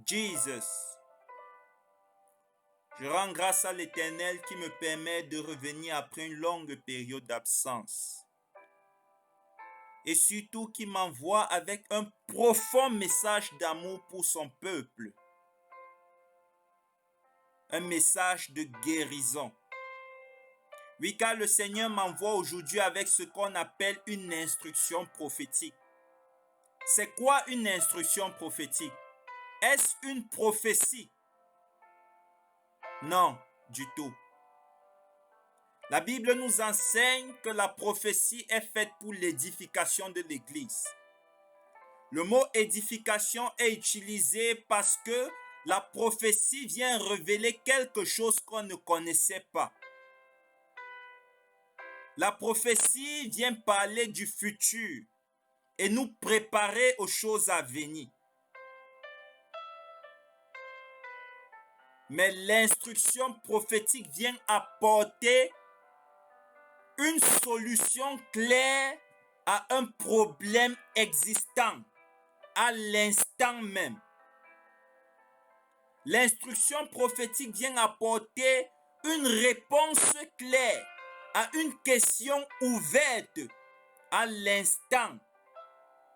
Jesus. Je rends grâce à l'Éternel qui me permet de revenir après une longue période d'absence. Et surtout qui m'envoie avec un profond message d'amour pour son peuple. Un message de guérison. Oui, car le Seigneur m'envoie aujourd'hui avec ce qu'on appelle une instruction prophétique. C'est quoi une instruction prophétique? Est-ce une prophétie? Non, du tout. La Bible nous enseigne que la prophétie est faite pour l'édification de l'Église. Le mot édification est utilisé parce que la prophétie vient révéler quelque chose qu'on ne connaissait pas. La prophétie vient parler du futur et nous préparer aux choses à venir. Mais l'instruction prophétique vient apporter une solution claire à un problème existant à l'instant même. L'instruction prophétique vient apporter une réponse claire à une question ouverte à l'instant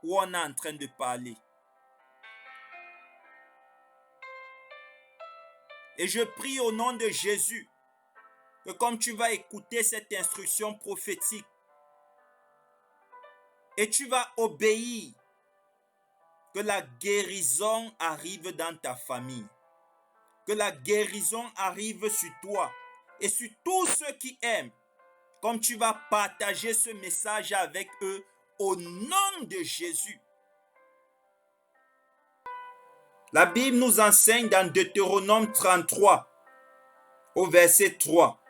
où on est en train de parler. Et je prie au nom de Jésus que comme tu vas écouter cette instruction prophétique et tu vas obéir, que la guérison arrive dans ta famille, que la guérison arrive sur toi et sur tous ceux qui aiment, comme tu vas partager ce message avec eux au nom de Jésus. La Bible nous enseigne dans Deutéronome 33, au verset 3,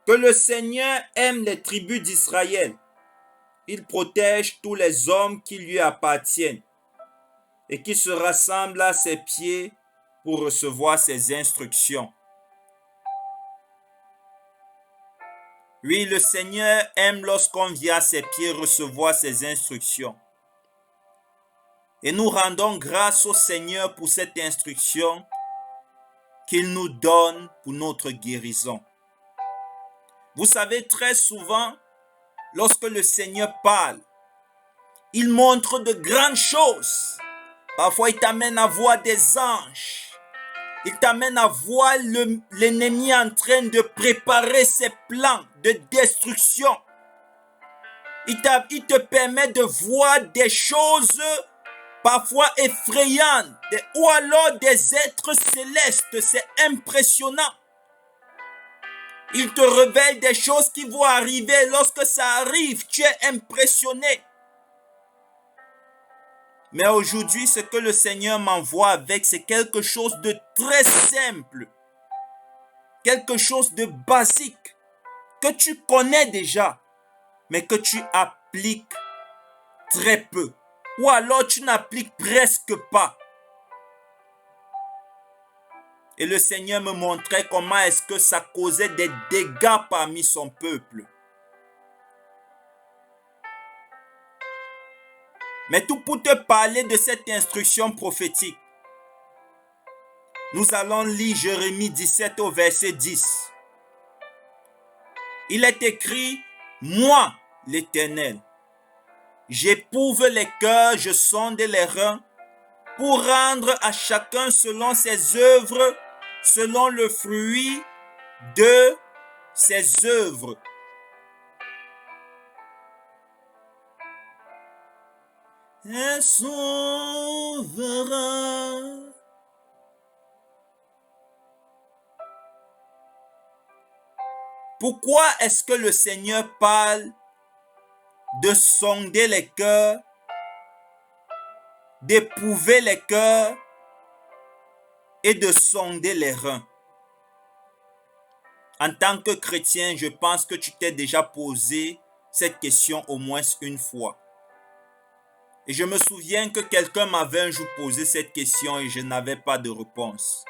que le Seigneur aime les tribus d'Israël. Il protège tous les hommes qui lui appartiennent et qui se rassemblent à ses pieds pour recevoir ses instructions. Oui, le Seigneur aime lorsqu'on vient à ses pieds recevoir ses instructions. Et nous rendons grâce au Seigneur pour cette instruction qu'il nous donne pour notre guérison. Vous savez, très souvent, lorsque le Seigneur parle, il montre de grandes choses. Parfois, il t'amène à voir des anges. Il t'amène à voir l'ennemi en train de préparer ses plans de destruction. Il te permet de voir des choses parfois effrayantes ou alors des êtres célestes. C'est impressionnant. Il te révèle des choses qui vont arriver. Lorsque ça arrive, tu es impressionné. Mais aujourd'hui, ce que le Seigneur m'envoie avec, c'est quelque chose de très simple. Quelque chose de basique que tu connais déjà, mais que tu appliques très peu. Ou alors tu n'appliques presque pas. Et le Seigneur me montrait comment est-ce que ça causait des dégâts parmi son peuple. Mais tout pour te parler de cette instruction prophétique, nous allons lire Jérémie 17 au verset 10. Il est écrit, « Moi, l'Éternel, j'éprouve les cœurs, je sonde les reins, pour rendre à chacun selon ses œuvres, selon le fruit de ses œuvres. » Un souverain. Pourquoi est-ce que le Seigneur parle de sonder les cœurs, d'éprouver les cœurs et de sonder les reins? En tant que chrétien, je pense que tu t'es déjà posé cette question au moins une fois. Et je me souviens que quelqu'un m'avait un jour posé cette question et je n'avais pas de réponse.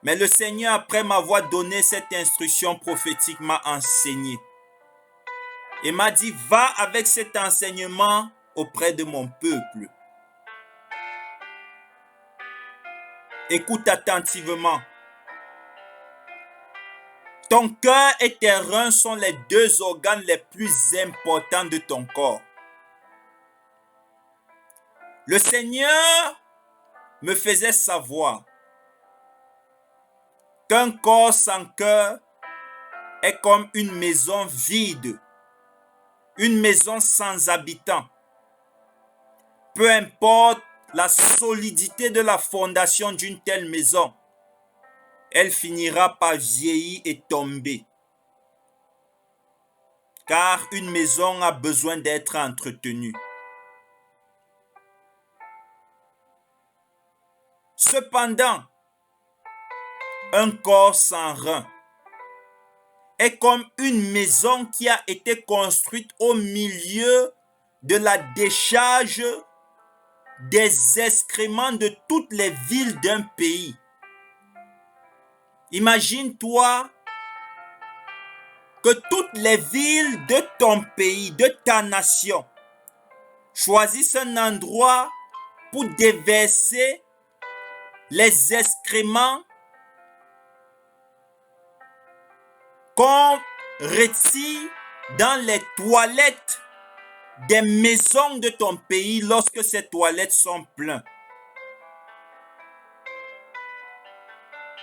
Mais le Seigneur, après m'avoir donné cette instruction prophétique, m'a enseigné. Et m'a dit, va avec cet enseignement auprès de mon peuple. Écoute attentivement. Ton cœur et tes reins sont les deux organes les plus importants de ton corps. Le Seigneur me faisait savoir qu'un corps sans cœur est comme une maison vide, une maison sans habitants. Peu importe la solidité de la fondation d'une telle maison, elle finira par vieillir et tomber. Car une maison a besoin d'être entretenue. Cependant, un corps sans rein est comme une maison qui a été construite au milieu de la décharge des excréments de toutes les villes d'un pays. Imagine-toi que toutes les villes de ton pays, de ta nation, choisissent un endroit pour déverser les excréments qu'on retire dans les toilettes des maisons de ton pays lorsque ces toilettes sont pleines.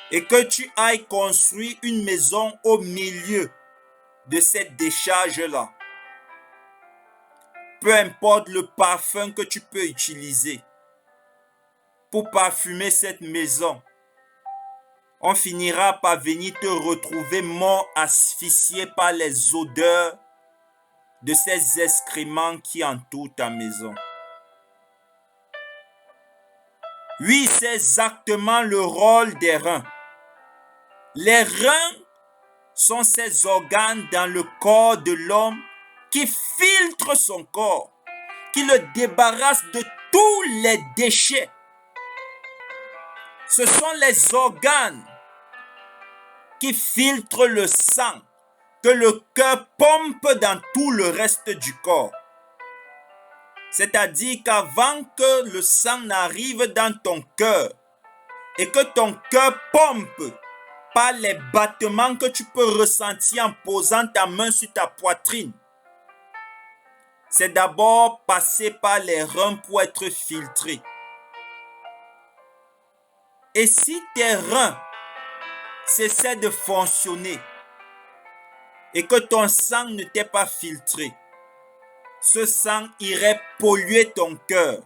Et que tu ailles construire une maison au milieu de cette décharge-là. Peu importe le parfum que tu peux utiliser pour parfumer cette maison, on finira par venir te retrouver mort, asphyxié par les odeurs de ces excréments qui entourent ta maison. Oui, c'est exactement le rôle des reins. Les reins sont ces organes dans le corps de l'homme qui filtrent son corps, qui le débarrassent de tous les déchets. Ce sont les organes qui filtrent le sang que le cœur pompe dans tout le reste du corps. C'est-à-dire qu'avant que le sang n'arrive dans ton cœur et que ton cœur pompe par les battements que tu peux ressentir en posant ta main sur ta poitrine, c'est d'abord passer par les reins pour être filtré. Et si tes reins cessaient de fonctionner et que ton sang ne t'est pas filtré, ce sang irait polluer ton cœur.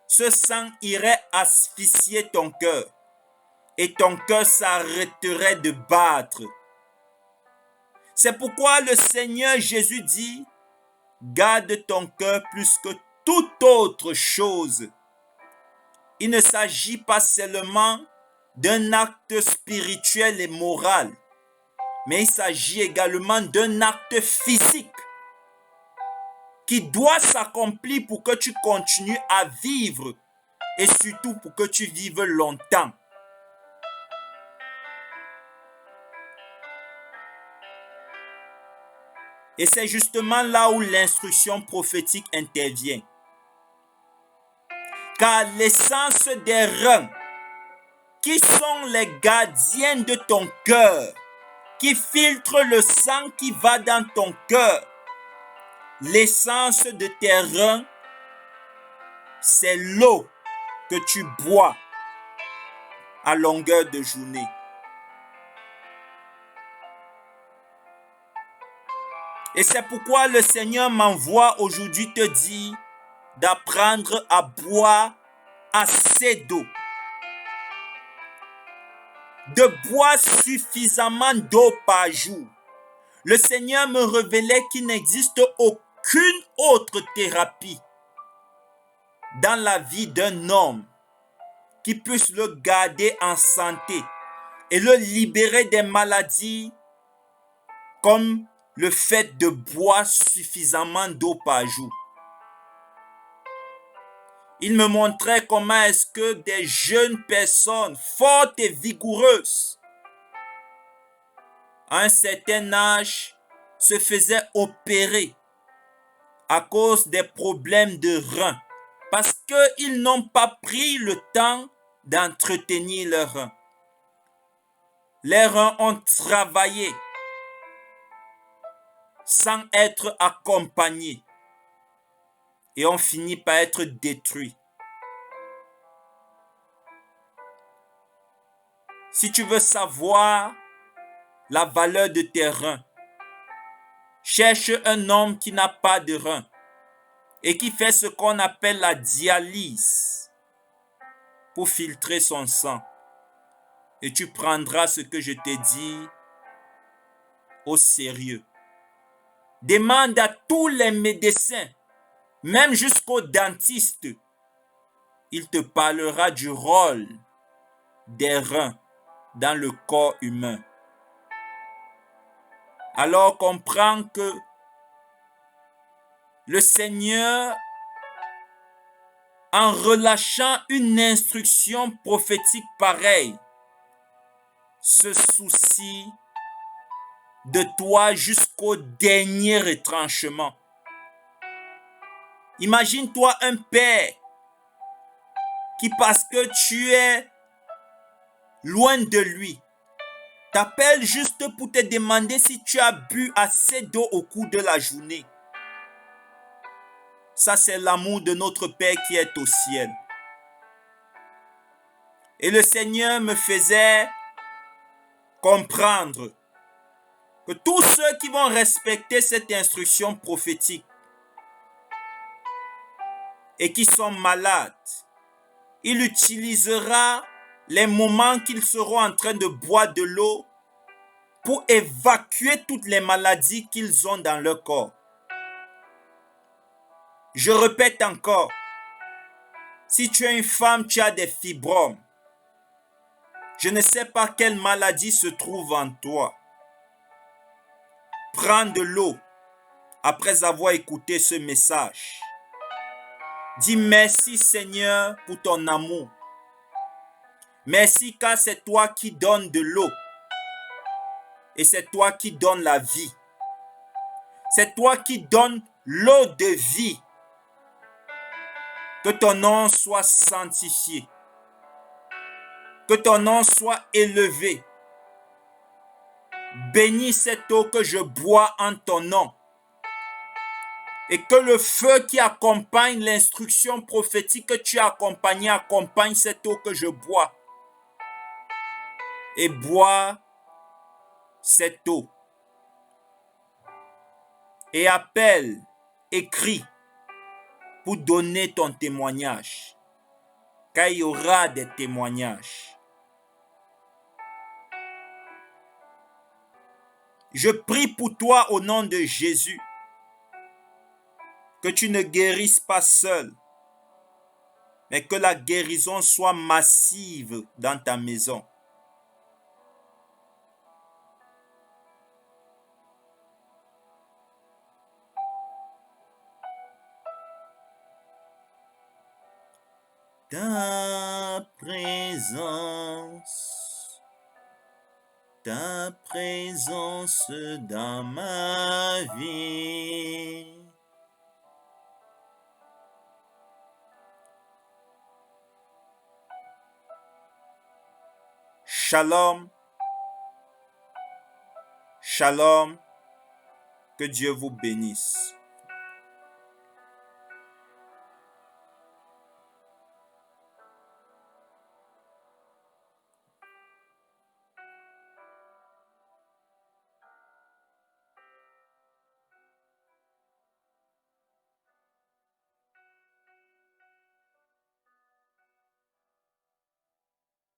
Ce sang irait asphyxier ton cœur. Et ton cœur s'arrêterait de battre. C'est pourquoi le Seigneur Jésus dit, garde ton cœur plus que toute autre chose. Il ne s'agit pas seulement d'un acte spirituel et moral, mais il s'agit également d'un acte physique qui doit s'accomplir pour que tu continues à vivre et surtout pour que tu vives longtemps. Et c'est justement là où l'instruction prophétique intervient. Car l'essence des reins, qui sont les gardiens de ton cœur, qui filtrent le sang qui va dans ton cœur, l'essence de tes reins, c'est l'eau que tu bois à longueur de journée. Et c'est pourquoi le Seigneur m'envoie aujourd'hui te dire d'apprendre à boire assez d'eau. De boire suffisamment d'eau par jour. Le Seigneur me révélait qu'il n'existe aucune autre thérapie dans la vie d'un homme qui puisse le garder en santé et le libérer des maladies comme le fait de boire suffisamment d'eau par jour. Il me montrait comment est-ce que des jeunes personnes fortes et vigoureuses, à un certain âge, se faisaient opérer à cause des problèmes de reins, parce qu'ils n'ont pas pris le temps d'entretenir leurs reins. Les reins ont travaillé sans être accompagnés et ont fini par être détruits. Si tu veux savoir la valeur de tes reins, cherche un homme qui n'a pas de reins et qui fait ce qu'on appelle la dialyse pour filtrer son sang. Et tu prendras ce que je t'ai dit au sérieux. Demande à tous les médecins, même jusqu'au dentiste, il te parlera du rôle des reins dans le corps humain. Alors comprends que le Seigneur, en relâchant une instruction prophétique pareille, se soucie de toi jusqu'au dernier retranchement. Imagine-toi un père qui, parce que tu es loin de lui, t'appelle juste pour te demander si tu as bu assez d'eau au cours de la journée. Ça, c'est l'amour de notre Père qui est au ciel. Et le Seigneur me faisait comprendre que tous ceux qui vont respecter cette instruction prophétique et qui sont malades, il utilisera les moments qu'ils seront en train de boire de l'eau pour évacuer toutes les maladies qu'ils ont dans leur corps. Je répète encore, si tu es une femme, tu as des fibromes. Je ne sais pas quelle maladie se trouve en toi. Prends de l'eau après avoir écouté ce message. Dis merci Seigneur pour ton amour. Merci car c'est toi qui donnes de l'eau. Et c'est toi qui donnes la vie. C'est toi qui donnes l'eau de vie. Que ton nom soit sanctifié. Que ton nom soit élevé. Bénis cette eau que je bois en ton nom. Et que le feu qui accompagne l'instruction prophétique que tu as accompagnée accompagne cette eau que je bois. Et bois cette eau. Et appelle, écris pour donner ton témoignage. Car il y aura des témoignages. Je prie pour toi au nom de Jésus. Que tu ne guérisses pas seul, mais que la guérison soit massive dans ta maison. Ta présence dans ma vie. Shalom, shalom, que Dieu vous bénisse.